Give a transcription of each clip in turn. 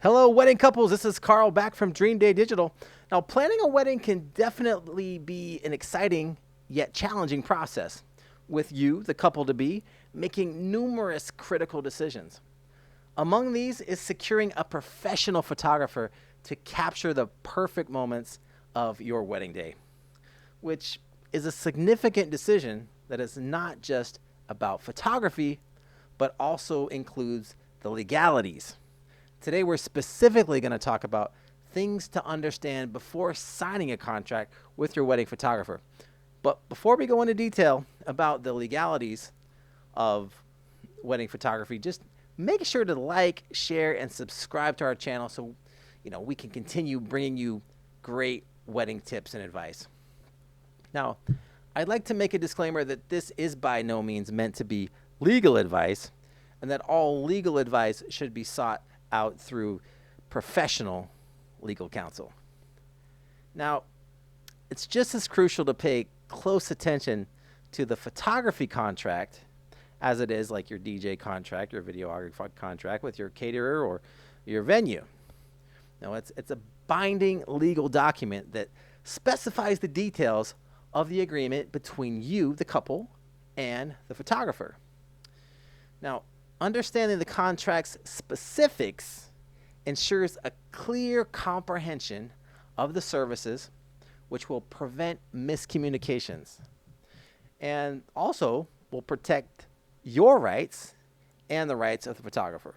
Hello, wedding couples. This is Carl back from Dream Day Digital. Now, planning a wedding can definitely be an exciting yet challenging process, with you, the couple to be, making numerous critical decisions. Among these is securing a professional photographer to capture the perfect moments of your wedding day, which is a significant decision that is not just about photography, but also includes the legalities. Today, we're specifically going to talk about things to understand before signing a contract with your wedding photographer. But before we go into detail about the legalities of wedding photography, just make sure to like, share, and subscribe to our channel so we can continue bringing you great wedding tips and advice. Now, I'd like to make a disclaimer that this is by no means meant to be legal advice, and that all legal advice should be sought out through professional legal counsel. Now, it's just as crucial to pay close attention to the photography contract as it is like your DJ contract, your videographer contract with your caterer or your venue. Now, it's a binding legal document that specifies the details of the agreement between you, the couple, and the photographer. Now, understanding the contract's specifics ensures a clear comprehension of the services, which will prevent miscommunications and also will protect your rights and the rights of the photographer.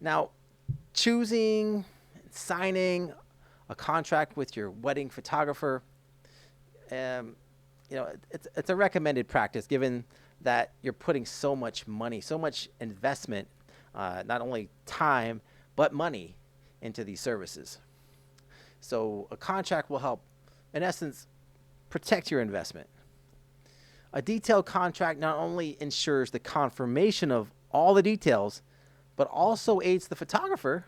Now, choosing, signing a contract with your wedding photographer, it's a recommended practice given that you're putting so much money, so much investment, not only time, but money into these services. So a contract will help, in essence, protect your investment. A detailed contract not only ensures the confirmation of all the details, but also aids the photographer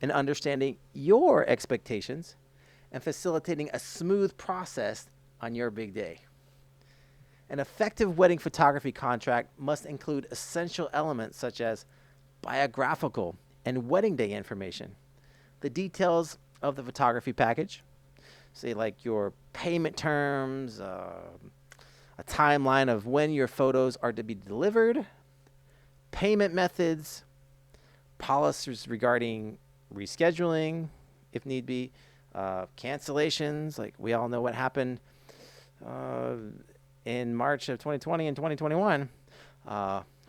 in understanding your expectations and facilitating a smooth process on your big day. An effective wedding photography contract must include essential elements such as biographical and wedding day information, the details of the photography package, say like your payment terms, a timeline of when your photos are to be delivered, payment methods, policies regarding rescheduling, if need be, cancellations, like we all know what happened in March of 2020 and 2021,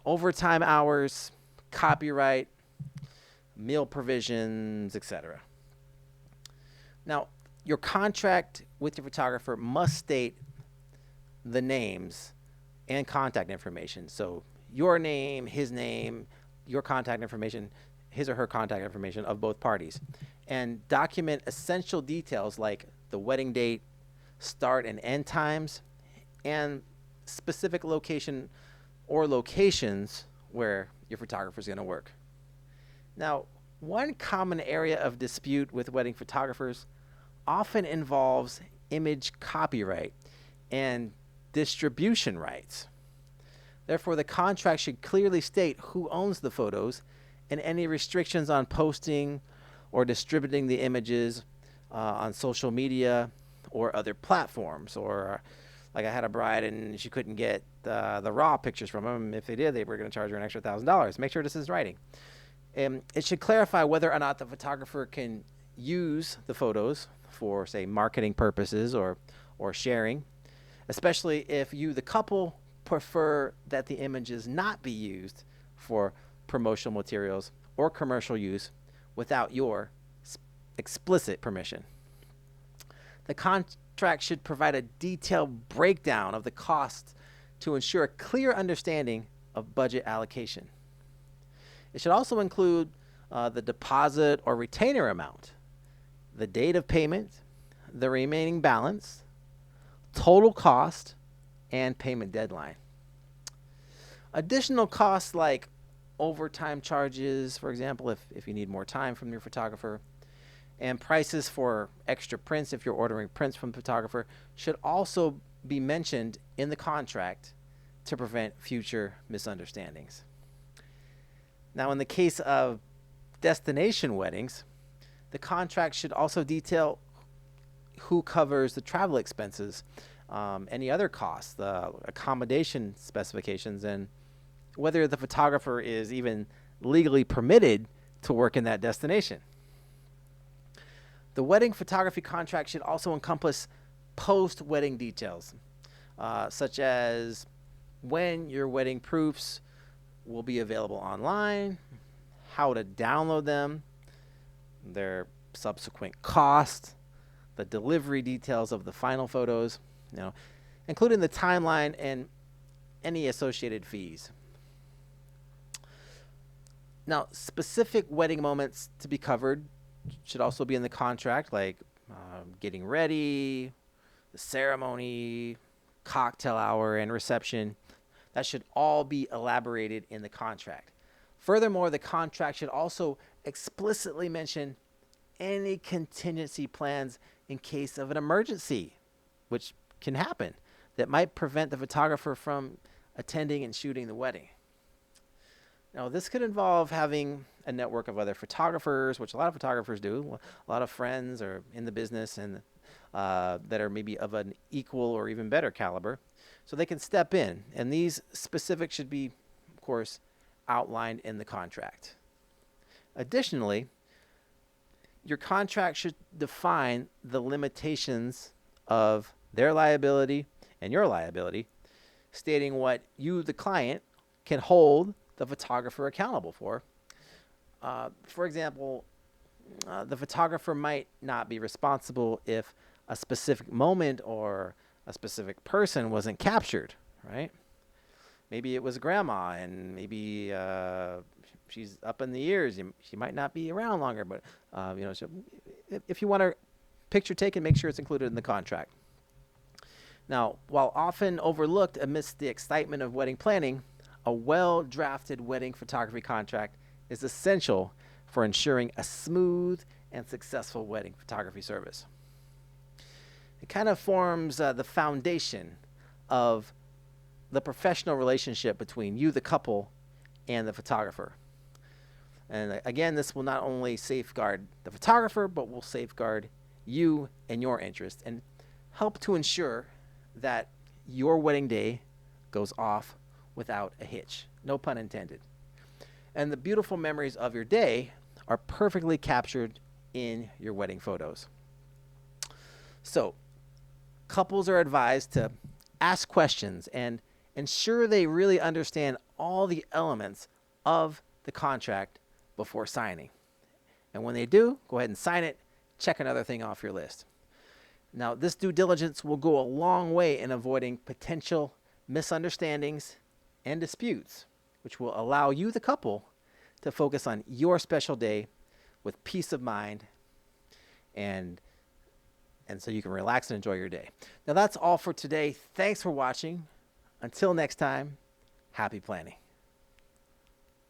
overtime hours, copyright, meal provisions, etc. Now, your contract with your photographer must state the names and contact information. So your name, your contact information, his or her contact information of both parties, and document essential details like the wedding date, start and end times, and specific location or locations where your photographer is going to work. Now, one common area of dispute with wedding photographers often involves image copyright and distribution rights. Therefore, the contract should clearly state who owns the photos and any restrictions on posting or distributing the images on social media or other platforms. Or like I had a bride and she couldn't get the raw pictures from them. If they did, they were going to charge her an extra $1,000. Make sure this is writing. It should clarify whether or not the photographer can use the photos for, say, marketing purposes or sharing, especially if you, the couple, prefer that the images not be used for promotional materials or commercial use without your explicit permission. The contract should provide a detailed breakdown of the costs to ensure a clear understanding of budget allocation. It should also include the deposit or retainer amount, the date of payment, the remaining balance, total cost, and payment deadline. Additional costs like overtime charges, for example, if you need more time from your photographer, and prices for extra prints if you're ordering prints from the photographer should also be mentioned in the contract to prevent future misunderstandings. Now, in the case of destination weddings, the contract should also detail who covers the travel expenses, any other costs, the accommodation specifications, and whether the photographer is even legally permitted to work in that destination. The wedding photography contract should also encompass post-wedding details, such as when your wedding proofs will be available online, how to download them, their subsequent cost, the delivery details of the final photos, including the timeline and any associated fees. Now, specific wedding moments to be covered should also be in the contract, like getting ready, the ceremony, cocktail hour, and reception. That should all be elaborated in the contract. Furthermore, the contract should also explicitly mention any contingency plans in case of an emergency, which can happen, that might prevent the photographer from attending and shooting the wedding. Now, this could involve having a network of other photographers, which a lot of photographers do. A lot of friends are in the business and that are maybe of an equal or even better caliber, so they can step in. And these specifics should be, of course, outlined in the contract. Additionally, your contract should define the limitations of their liability and your liability, stating what you, the client, can hold the photographer accountable for. For example, the photographer might not be responsible if a specific moment or a specific person wasn't captured, right? Maybe it was grandma, and maybe she's up in the years. She might not be around longer, but so if you want a picture taken, make sure it's included in the contract. Now, while often overlooked amidst the excitement of wedding planning, a well-drafted wedding photography contract is essential for ensuring a smooth and successful wedding photography service. It kind of forms the foundation of the professional relationship between you, the couple, and the photographer. And again, this will not only safeguard the photographer, but will safeguard you and your interest and help to ensure that your wedding day goes off without a hitch. No pun intended. And the beautiful memories of your day are perfectly captured in your wedding photos. So, couples are advised to ask questions and ensure they really understand all the elements of the contract before signing. And when they do, go ahead and sign it. Check another thing off your list. Now, this due diligence will go a long way in avoiding potential misunderstandings and disputes, which will allow you, the couple, to focus on your special day with peace of mind, and so you can relax and enjoy your day. Now, that's all for today. Thanks for watching. Until next time, happy planning.